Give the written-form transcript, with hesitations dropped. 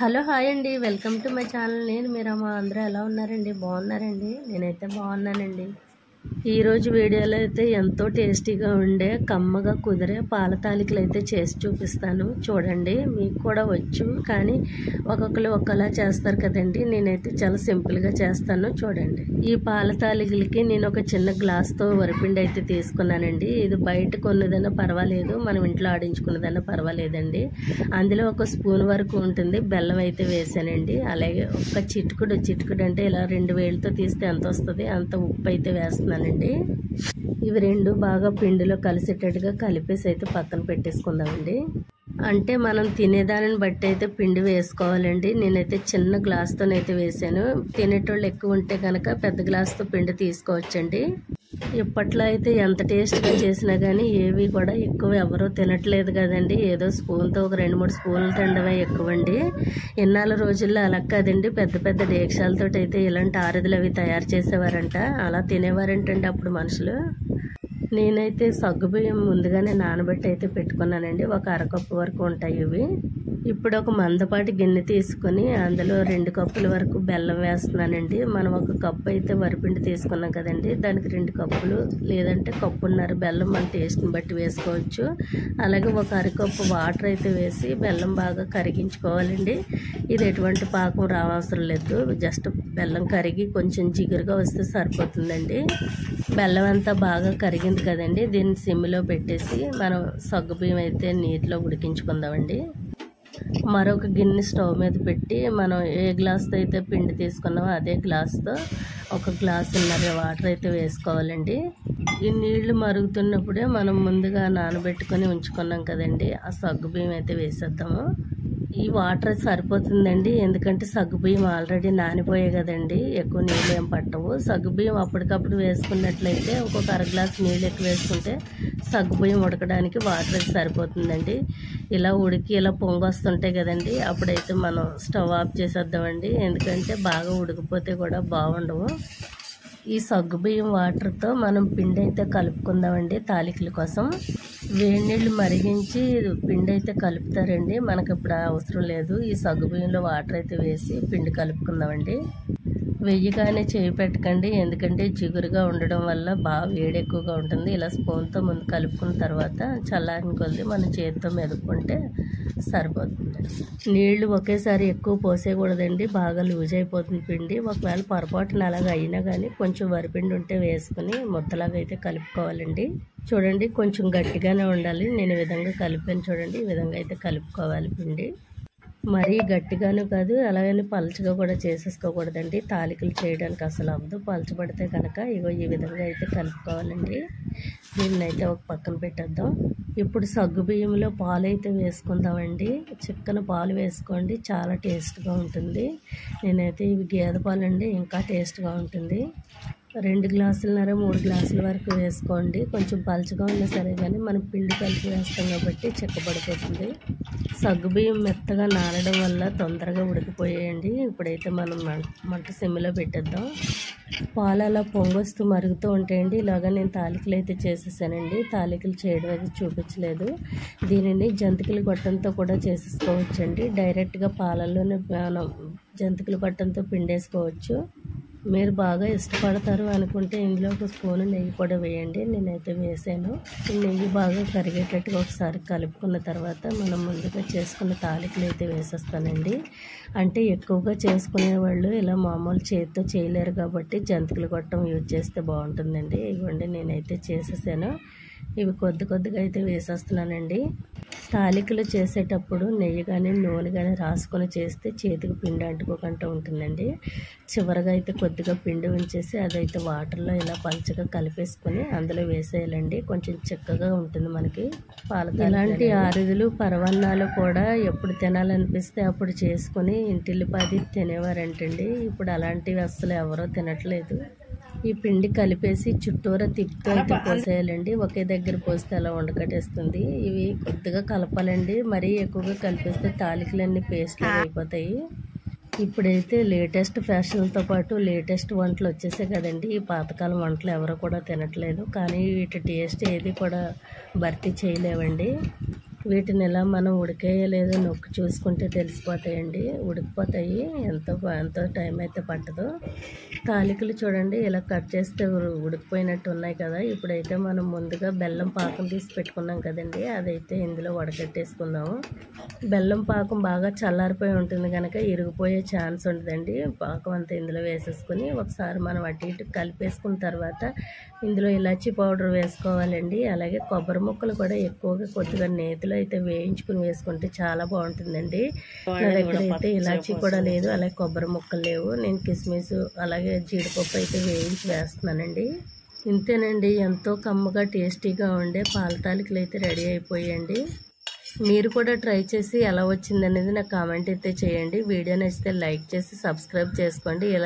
Hello hi అండి, welcome to my channel. నేను మీరమ్మ. అందరూ ఎలా ఉన్నారండి? బాగున్నారండి? నేనైతే బాగున్నానండి. ఈరోజు వీడియోలో అయితే ఎంతో టేస్టీగా ఉండే కమ్మగా కుదిరే పాల తాలికలు అయితే చేసి చూపిస్తాను. చూడండి, మీకు కూడా వచ్చు, కానీ ఒక్కొక్కరు ఒక్కలా చేస్తారు కదండి. నేనైతే చాలా సింపుల్గా చేస్తాను. చూడండి, ఈ పాల తాలికలకి నేను ఒక చిన్న గ్లాస్తో వరిపిండి అయితే తీసుకున్నానండి. ఇది బయట కొన్నదైనా పర్వాలేదు, మనం ఇంట్లో ఆడించుకున్నదైనా పర్వాలేదండి. అందులో ఒక స్పూన్ వరకు ఉంటుంది బెల్లం అయితే వేసానండి. అలాగే ఒక చిటుకుడు అంటే ఇలా 2 వేలతో తీస్తే ఎంత వస్తుంది అంత ఉప్పు అయితే వేస్తున్నానండి. ఇవి రెండు బాగా పిండిలో కలిసేటట్టుగా కలిపేసి అయితే పక్కన పెట్టేసుకుందామండి. అంటే మనం తినేదానిని బట్టి అయితే పిండి వేసుకోవాలండి. నేనైతే చిన్న గ్లాస్తోనైతే వేసాను. తినేటోళ్ళు ఎక్కువ ఉంటే కనుక పెద్ద గ్లాస్తో పిండి తీసుకోవచ్చండి. ఇప్పట్లో అయితే ఎంత టేస్ట్గా చేసినా కానీ ఏవి కూడా ఎక్కువ ఎవరూ తినట్లేదు కదండి. ఏదో స్పూన్తో ఒక 2-3 స్పూన్లు తినడమే ఎక్కువండి. ఇన్నాళ్ళ రోజుల్లో అలా కాదండి, పెద్ద పెద్ద డేక్షాలతో అయితే ఇలాంటి ఆరుదలు అవి తయారు చేసేవారంట. అలా తినేవారంటండి అప్పుడు మనుషులు. నేనైతే సగ్గుబియ్యం ముందుగానే నానబెట్టి అయితే పెట్టుకున్నానండి. ఒక అరకప్పు వరకు ఉంటాయి ఇవి. ఇప్పుడు ఒక మందపాటి గిన్నె తీసుకొని అందులో 2 కప్పుల వరకు బెల్లం వేస్తున్నానండి. మనం ఒక కప్పు అయితే వరిపిండి తీసుకున్నాం కదండి, దానికి 2 కప్పులు లేదంటే కప్పున్నర బెల్లం మన టేస్ట్ని బట్టి వేసుకోవచ్చు. అలాగే ఒక అరకప్పు వాటర్ అయితే వేసి బెల్లం బాగా కరిగించుకోవాలండి. ఇది ఎటువంటి పాకం రావసరం లేదు, జస్ట్ బెల్లం కరిగి కొంచెం జిగురుగా వస్తే సరిపోతుందండి. బెల్లం అంతా బాగా కరిగింది కదండి, దీన్ని సిమ్లో పెట్టేసి మనం సగ్గుబియ్యం అయితే నీటిలో ఉడికించుకుందామండి. మరొక గిన్నె స్టవ్ మీద పెట్టి మనం ఏ గ్లాస్తో అయితే పిండి తీసుకున్నామో అదే గ్లాస్తో 1 గ్లాసున్నర వాటర్ అయితే వేసుకోవాలండి. ఈ నీళ్లు మరుగుతున్నప్పుడే మనం ముందుగా నానబెట్టుకొని ఉంచుకున్నాం కదండి, ఆ సగ్గుబియ్యం అయితే వేసేద్దాము. ఈ వాటర్ సరిపోతుందండి, ఎందుకంటే సగ్గుబియ్యం ఆల్రెడీ నానిపోయాయి కదండి, ఎక్కువ నీళ్ళు ఏం పట్టవు. సగ్గుబియ్యం అప్పటికప్పుడు వేసుకున్నట్లయితే ఒక్కొక్క అర గ్లాస్ నీళ్ళు ఎక్కువ వేసుకుంటే సగ్గుబియ్యం ఉడకడానికి వాటర్ అయితే సరిపోతుందండి. ఇలా ఉడికి ఇలా పొంగు వస్తుంటాయి కదండి, అప్పుడైతే మనం స్టవ్ ఆఫ్ చేసేద్దామండి, ఎందుకంటే బాగా ఉడికిపోతే కూడా బాగుండవు. ఈ సగ్గుబియ్యం వాటర్తో మనం పిండి అయితే కలుపుకుందామండి తాలికల కోసం. వేడి నీళ్ళు మరిగించి పిండి అయితే కలుపుతారండి, మనకు ఇప్పుడు అవసరం లేదు. ఈ సగ్గుబియ్యంలో వాటర్ అయితే వేసి పిండి కలుపుకుందామండి. వెయ్యిగానే చేయి పెట్టకండి, ఎందుకంటే జిగురుగా ఉండడం వల్ల బాగా వేడి ఎక్కువగా ఉంటుంది. ఇలా స్పూన్తో ముందు కలుపుకున్న తర్వాత చల్లారిన కొద్ది మనం చేతితో మెదుపుకుంటే సరిపోతుంది. నీళ్లు ఒకేసారి ఎక్కువ పోసేయకూడదండి, బాగా లూజ్ అయిపోతుంది పిండి. ఒకవేళ పొరపాటున అలాగ అయినా కానీ కొంచెం వరిపిండి ఉంటే వేసుకుని ముద్దలాగా అయితే కలుపుకోవాలండి. చూడండి, కొంచెం గట్టిగానే ఉండాలి. నేను ఈ విధంగా కలిపాను చూడండి, ఈ విధంగా అయితే కలుపుకోవాలి పిండి. మరీ గట్టిగాను కాదు, అలాగని పలచగా కూడా చేసేసుకోకూడదండి. తాలికలు చేయడానికి అసలు అవ్వదు, పలచబడితే కనుక. ఇగో ఈ విధంగా అయితే కలుపుకోవాలండి. దీన్ని అయితే ఒక పక్కన పెట్టేద్దాం. ఇప్పుడు సగ్గుబియ్యంలో పాలు అయితే వేసుకుందామండి. చిక్కన పాలు వేసుకోండి, చాలా టేస్ట్గా ఉంటుంది. నేనైతే ఇవి గేదె పాలండి, ఇంకా టేస్ట్గా ఉంటుంది. 2 గ్లాసులన్నర 3 గ్లాసుల వరకు వేసుకోండి. కొంచెం పలచగా ఉన్నా సరే కానీ మనం పిండి కలిపి వేస్తాం కాబట్టి చిక్కబడిపోతుంది. సగ్గుబియ్యం మెత్తగా నానడం వల్ల తొందరగా ఉడికిపోయాయండి. ఇప్పుడైతే మనం మంట సిమ్లో పెట్టేద్దాం. పాలు అలా పొంగొస్తూ మరుగుతూ ఉంటాయండి. ఇలాగా నేను తాలికలు అయితే చేసేసానండి. తాలికలు చేయడం అయితే చూపించలేదు. దీనిని జంతికల గొట్టంతో కూడా చేసేసుకోవచ్చండి. డైరెక్ట్గా పాలల్లోనే మనం జంతికల గొట్టంతో పిండేసుకోవచ్చు. మీరు బాగా ఇష్టపడతారు అనుకుంటే ఇందులో ఒక స్పూను నెయ్యి కూడా వేయండి. నేనైతే వేసాను. నెయ్యి బాగా కరిగేటట్టుగా ఒకసారి కలుపుకున్న తర్వాత మనం ముందుగా చేసుకున్న తాలికలు అయితే వేసేస్తానండి. అంటే ఎక్కువగా చేసుకునే వాళ్ళు ఇలా మామూలు చేతితో చేయలేరు కాబట్టి జంతికల గొట్టం యూజ్ చేస్తే బాగుంటుందండి. ఇవ్వండి, నేనైతే చేసేసాను. ఇవి కొద్దిగా అయితే వేసేస్తున్నానండి. తాలికలు చేసేటప్పుడు నెయ్యి కానీ నూనె కానీ రాసుకొని చేస్తే చేతికి పిండి అంటుకోకుండా ఉంటుందండి. చివరిగా అయితే కొద్దిగా పిండి ఉంచేసి అదైతే వాటర్లో ఇలా పలచగా కలిపేసుకొని అందులో వేసేయాలండి. కొంచెం చిక్కగా ఉంటుంది మనకి పాల. ఇలాంటి ఆరుదులు పరవన్నాలు కూడా ఎప్పుడు తినాలనిపిస్తే అప్పుడు చేసుకొని ఇంటిల్లిపాది తినేవారంటండి. ఇప్పుడు అలాంటివి అస్సలు ఎవరో తినట్లేదు. ఈ పిండి కలిపేసి చుట్టూరా తిప్పుతూ అయితే పోసేయాలండి. ఒకే దగ్గర పోస్తే అలా ఉండకట్టేస్తుంది. ఇవి కొద్దిగా కలపాలండి, మరీ ఎక్కువగా కలిపేస్తే తాలికలన్నీ పేస్ట్లు అయిపోతాయి. ఇప్పుడైతే లేటెస్ట్ ఫ్యాషన్లతో పాటు లేటెస్ట్ వంటలు వచ్చేసాయి కదండి. ఈ పాతకాలం వంటలు ఎవరు కూడా తినట్లేదు, కానీ వీటి టేస్ట్ ఏది కూడా భర్తీ చేయలేవండి. వీటిని ఇలా మనం ఉడికేయలేదో నొక్కి చూసుకుంటే తెలిసిపోతాయండి, ఉడికిపోతాయి. ఎంతో టైం అయితే పట్టదు. తాలికలు చూడండి ఇలా కట్ చేస్తే ఉడికిపోయినట్టు ఉన్నాయి కదా. ఇప్పుడైతే మనం ముందుగా బెల్లం పాకం తీసి పెట్టుకున్నాం కదండి, అదైతే ఇందులో వడకట్టేసుకుందాము. బెల్లం పాకం బాగా చల్లారిపోయి ఉంటుంది కనుక ఇరిగిపోయే ఛాన్స్ ఉంటుందండి. పాకం అంతా ఇందులో వేసేసుకుని ఒకసారి మనం అటు ఇటు కలిపేసుకున్న తర్వాత ఇందులో ఇలాచీ పౌడర్ వేసుకోవాలండి. అలాగే కొబ్బరి ముక్కలు కూడా ఎక్కువగా కొద్దిగా నేతిలో అయితే వేయించుకుని వేసుకుంటే చాలా బాగుంటుందండి. నా దగ్గర అయితే ఇలాచీ కూడా లేదు, అలాగే కొబ్బరి ముక్కలు లేవు. నేను కిస్మిస్ అలాగే జీడిపప్పు అయితే వేయించి వేస్తున్నానండి. ఇంతేనండి, ఎంతో కమ్మగా టేస్టీగా ఉండే పాల తాలికలు అయితే రెడీ అయిపోయాయండి. మీరు కూడా ట్రై చేసి ఎలా వచ్చిందనేది నాకు కామెంట్ అయితే చేయండి. వీడియో నచ్చితే లైక్ చేసి సబ్స్క్రైబ్ చేసుకోండి. ఇలా